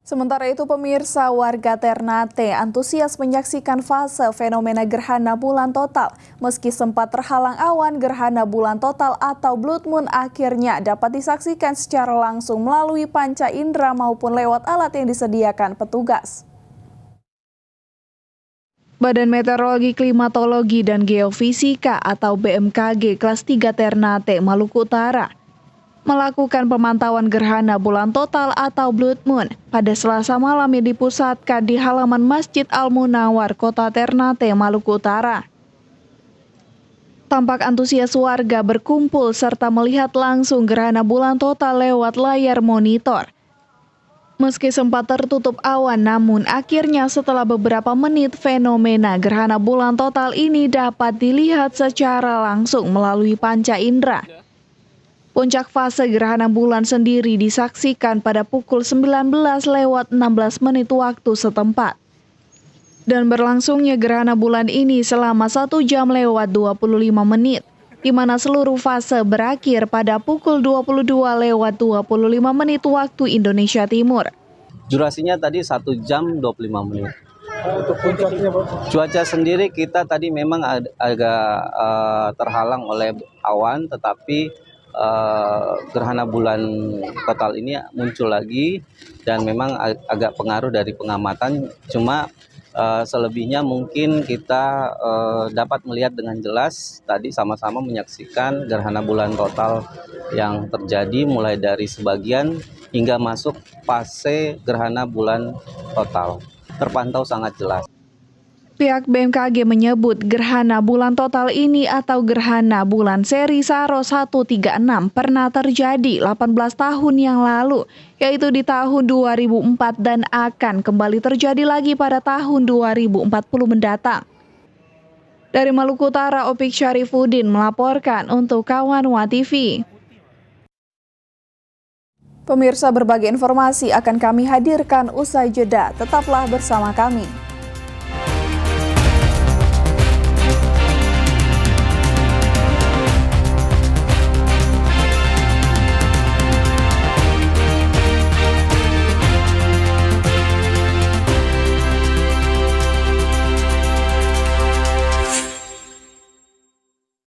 Sementara itu pemirsa, warga Ternate antusias menyaksikan fase fenomena gerhana bulan total. Meski sempat terhalang awan, gerhana bulan total atau blood moon akhirnya dapat disaksikan secara langsung melalui panca indera maupun lewat alat yang disediakan petugas. Badan Meteorologi, Klimatologi, dan Geofisika atau BMKG kelas 3 Ternate, Maluku Utara melakukan pemantauan gerhana bulan total atau blood moon pada Selasa malam yang dipusatkan di halaman Masjid Al-Munawar, Kota Ternate, Maluku Utara. Tampak antusias warga berkumpul serta melihat langsung gerhana bulan total lewat layar monitor. Meski sempat tertutup awan, namun akhirnya setelah beberapa menit fenomena gerhana bulan total ini dapat dilihat secara langsung melalui panca indera. Puncak fase gerhana bulan sendiri disaksikan pada pukul 19:16 waktu setempat. Dan berlangsungnya gerhana bulan ini selama 1 jam lewat 25 menit, di mana seluruh fase berakhir pada pukul 22:25 waktu Indonesia Timur. Durasinya tadi 1 jam 25 menit. Untuk puncaknya, Pak? Cuaca sendiri kita tadi memang agak terhalang oleh awan, tetapi gerhana bulan total ini muncul lagi dan memang agak pengaruh dari pengamatan. Cuma selebihnya mungkin kita dapat melihat dengan jelas tadi sama-sama menyaksikan gerhana bulan total yang terjadi mulai dari sebagian hingga masuk fase gerhana bulan total. Terpantau sangat jelas. Pihak BMKG menyebut gerhana bulan total ini atau gerhana bulan seri Saros 136 pernah terjadi 18 tahun yang lalu, yaitu di tahun 2004 dan akan kembali terjadi lagi pada tahun 2040 mendatang. Dari Maluku Utara, Opik Syarifuddin melaporkan untuk Kawanwa TV. Pemirsa, berbagai informasi akan kami hadirkan usai jeda. Tetaplah bersama kami.